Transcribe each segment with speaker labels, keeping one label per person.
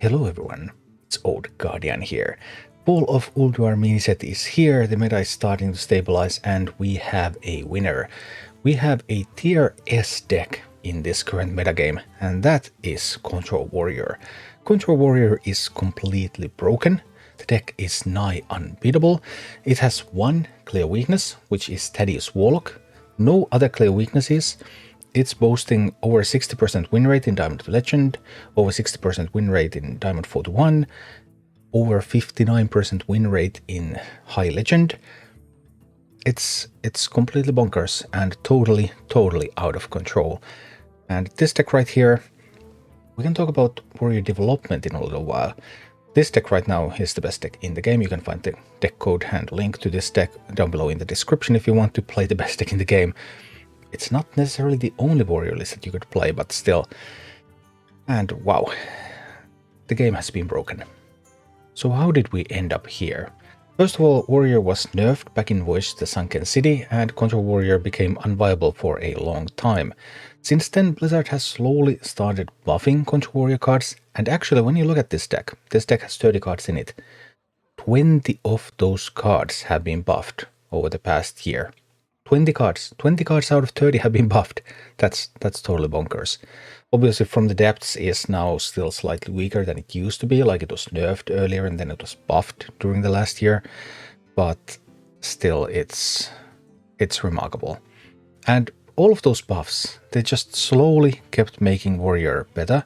Speaker 1: Hello everyone, it's Old Guardian here. Fall of Ulduar mini set is here, the meta is starting to stabilize, and we have a winner. We have a tier S deck in this current metagame, and that is Control Warrior. Control Warrior is completely broken. The deck is nigh unbeatable. It has one clear weakness, which is Thaddeus Warlock. No other clear weaknesses. It's boasting over 60% win rate in Diamond to Legend, over 60% win rate in Diamond 4 to 1, over 59% win rate in High Legend. It's completely bonkers and totally out of control. And this deck right here, we can talk about warrior development in a little while. This deck right now is the best deck in the game. You can find the deck code and link to this deck down below in the description if you want to play the best deck in the game. It's not necessarily the only warrior list that you could play, but still. And wow, the game has been broken. So how did we end up here? First of all, Warrior was nerfed back in Voyage to the Sunken City, and Control Warrior became unviable for a long time. Since then, Blizzard has slowly started buffing Control Warrior cards, and actually when you look at this deck has 30 cards in it. 20 of those cards have been buffed over the past year. 20 cards out of 30 have been buffed. That's totally bonkers. Obviously From the Depths is now still slightly weaker than it used to be, like it was nerfed earlier and then it was buffed during the last year, but still it's remarkable. And all of those buffs, they just slowly kept making Warrior better,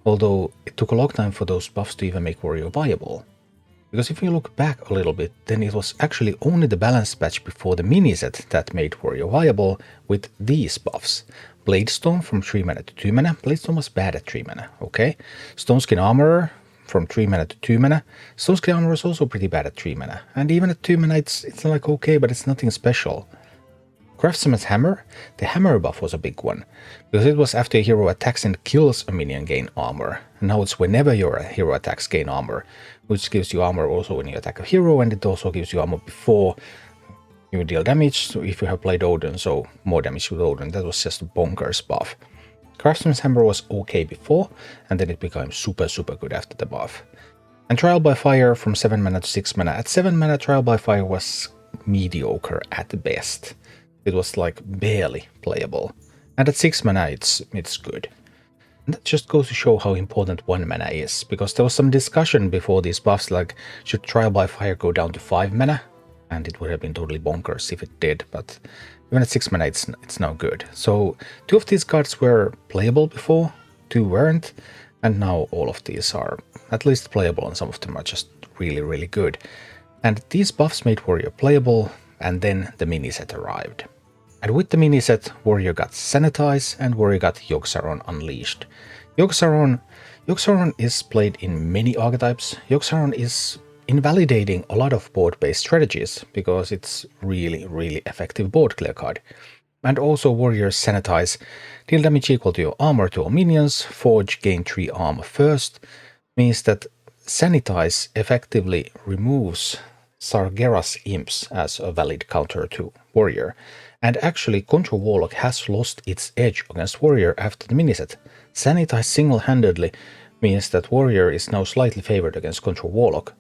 Speaker 1: although it took a long time for those buffs to even make Warrior viable. Because if you look back a little bit, then it was actually only the balance patch before the mini set that made Warrior viable with these buffs. Bladestone from 3 mana to 2 mana. Bladestone was bad at 3 mana, okay? Stoneskin Armorer from 3 mana to 2 mana. Stoneskin Armorer is also pretty bad at 3 mana. And even at 2 mana it's like okay, but it's nothing special. Craftsman's Hammer, the hammer buff was a big one, because it was after a hero attacks and kills a minion gain armor. And now it's whenever your hero attacks gain armor, which gives you armor also when you attack a hero, and it also gives you armor before you deal damage, so if you have played Odin, so more damage with Odin. That was just a bonkers buff. Craftsman's Hammer was okay before, and then it became super good after the buff. And Trial by Fire from 7 mana to 6 mana. At 7 mana, Trial by Fire was mediocre at best. It was like barely playable. And at 6 mana it's good. And that just goes to show how important 1 mana is, because there was some discussion before these buffs, like should Trial by Fire go down to 5 mana? And it would have been totally bonkers if it did, but even at 6 mana it's now good. So 2 of these cards were playable before, 2 weren't, and now all of these are at least playable, and some of them are just really good. And these buffs made Warrior playable, and then the mini set arrived. And with the mini set, Warrior got Sanitize and Warrior got Yogg-Saron Unleashed. Yogg-Saron is played in many archetypes. Yogg-Saron is invalidating a lot of board-based strategies because it's really effective board clear card. And also Warrior's Sanitize, deal damage equal to your armor to all minions, forge, gain 3 armor first, means that Sanitize effectively removes Sargeras Imps as a valid counter to Warrior. And actually, Control Warlock has lost its edge against Warrior after the miniset. Sanitize single-handedly means that Warrior is now slightly favored against Control Warlock.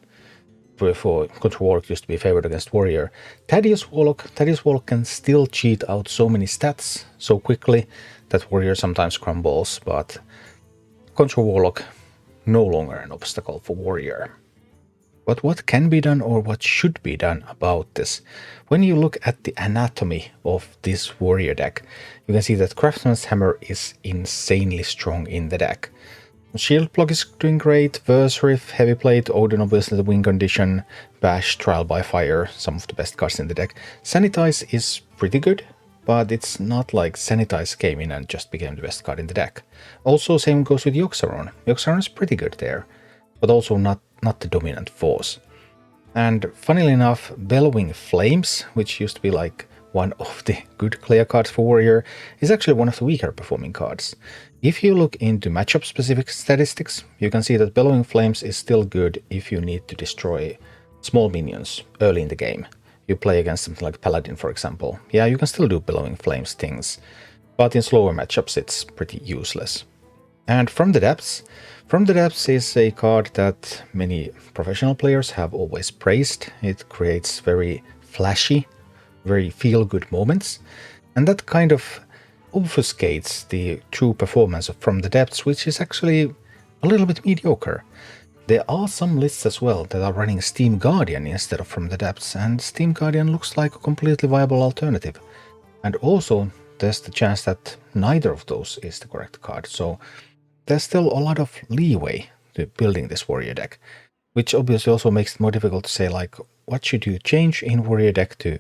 Speaker 1: Before, Control Warlock used to be favored against Warrior. Thaddeus Warlock can still cheat out so many stats so quickly that Warrior sometimes crumbles, but Control Warlock no longer an obstacle for Warrior. But what can be done, or what should be done about this? When you look at the anatomy of this Warrior deck, you can see that Craftsman's Hammer is insanely strong in the deck. Shield block is doing great, Verse Riff, Heavy Plate, Odin obviously the win condition, Bash, Trial by Fire, some of the best cards in the deck. Sanitize is pretty good, but it's not like Sanitize came in and just became the best card in the deck. Also same goes with Yogg-Saron. Yogg-Saron is pretty good there, but also not the dominant force. And funnily enough, Bellowing Flames, which used to be like one of the good clear cards for Warrior, is actually one of the weaker performing cards. If you look into matchup specific statistics, you can see that Bellowing Flames is still good if you need to destroy small minions early in the game. You play against something like Paladin, for example. Yeah, you can still do Bellowing Flames things, but in slower matchups it's pretty useless. And From the Depths, From the Depths is a card that many professional players have always praised. It creates very flashy, very feel-good moments, and that kind of obfuscates the true performance of From the Depths, which is actually a little bit mediocre. There are some lists as well that are running Steam Guardian instead of From the Depths, and Steam Guardian looks like a completely viable alternative. And also, there's the chance that neither of those is the correct card, so there's still a lot of leeway to building this warrior deck, which obviously also makes it more difficult to say, like, what should you change in warrior deck to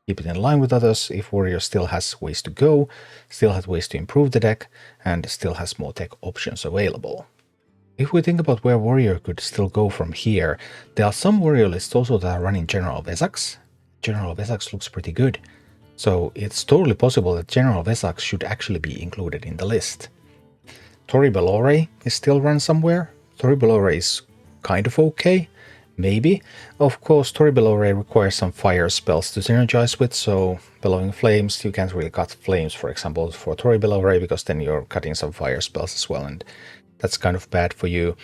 Speaker 1: keep it in line with others if warrior still has ways to go, still has ways to improve the deck, and still has more tech options available. If we think about where warrior could still go from here, there are some warrior lists also that are running General Vesax. General Vesax looks pretty good, so it's totally possible that General Vesax should actually be included in the list. Tori Belore is still run somewhere. Tori Belore is kind of okay, maybe. Of course, Tori Belore requires some fire spells to synergize with, so Bellowing Flames, you can't really cut flames, for example, for Tori Belore, because then you're cutting some fire spells as well, and that's kind of bad for you.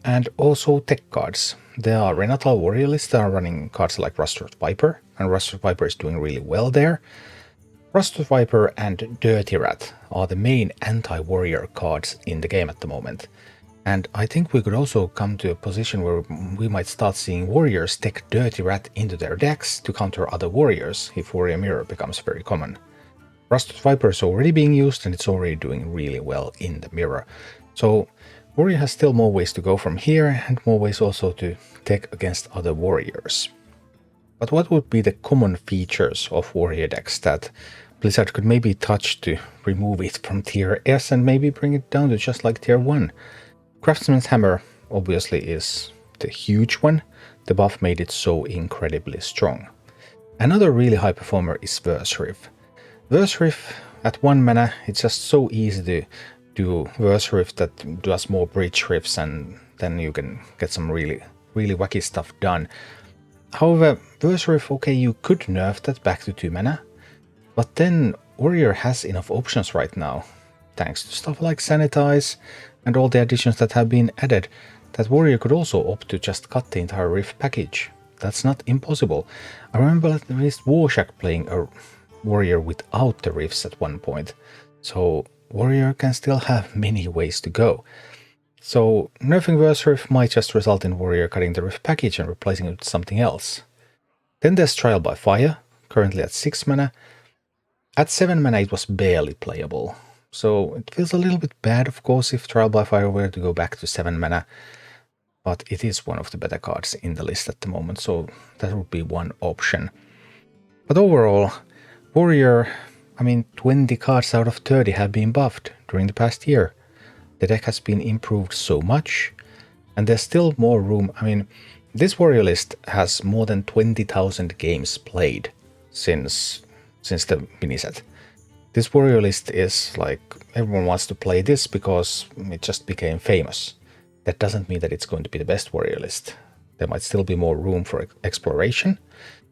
Speaker 1: And also tech cards. There are Renatal warrior lists that are running cards like Rusted Viper, and Rusted Viper is doing really well there. Rusted Viper and Dirty Rat are the main anti-warrior cards in the game at the moment. And I think we could also come to a position where we might start seeing warriors take Dirty Rat into their decks to counter other warriors if Warrior Mirror becomes very common. Rusted Viper is already being used and it's already doing really well in the mirror. So warrior has still more ways to go from here and more ways also to tech against other warriors. But what would be the common features of warrior decks that Blizzard could maybe touch to remove it from tier S and maybe bring it down to just like tier 1? Craftsman's Hammer obviously is the huge one. The buff made it so incredibly strong. Another really high performer is Verse Riff. Verse Riff at 1 mana, it's just so easy to do Verse Riff that does more bridge riffs, and then you can get some really wacky stuff done. However, Verse Riff, okay, you could nerf that back to 2 mana, but then warrior has enough options right now, thanks to stuff like Sanitize and all the additions that have been added, that warrior could also opt to just cut the entire riff package. That's not impossible. I remember at least Warshack playing a warrior without the riffs at one point, so warrior can still have many ways to go. So nerfing Verse Riff might just result in warrior cutting the riff package and replacing it with something else. Then there's Trial by Fire, currently at 6 mana. At 7 mana it was barely playable, so it feels a little bit bad, of course, if Trial by Fire were to go back to 7 mana, but it is one of the better cards in the list at the moment, so that would be one option. But overall, warrior, 20 cards out of 30 have been buffed during the past year. The deck has been improved so much, and there's still more room. This warrior list has more than 20,000 games played since the mini set. This warrior list is like, everyone wants to play this because it just became famous. That doesn't mean that it's going to be the best warrior list. There might still be more room for exploration,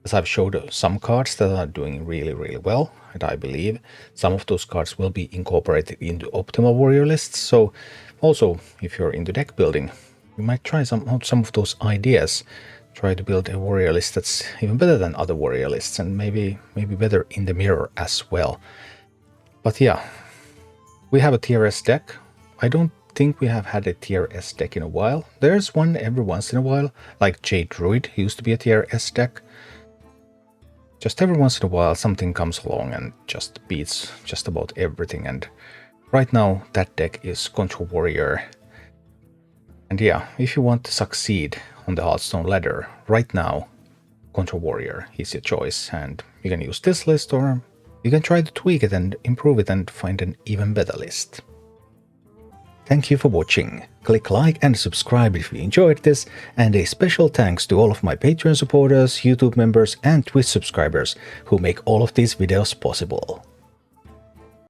Speaker 1: as I've showed some cards that are doing really well, and I believe some of those cards will be incorporated into optimal warrior lists. So also, if you're into deck building, you might try some of those ideas. Try to build a warrior list that's even better than other warrior lists, and maybe better in the mirror as well. But yeah, we have a tier S deck. I don't think we have had a tier S deck in a while. There's one every once in a while, like Jade Druid used to be a tier S deck. Just every once in a while something comes along and just beats just about everything, and right now that deck is Control Warrior. And yeah, if you want to succeed on the Hearthstone ladder right now, Control Warrior is your choice, and you can use this list or you can try to tweak it and improve it and find an even better list. Thank you for watching. Click like and subscribe if you enjoyed this, and a special thanks to all of my Patreon supporters, YouTube members and Twitch subscribers who make all of these videos possible.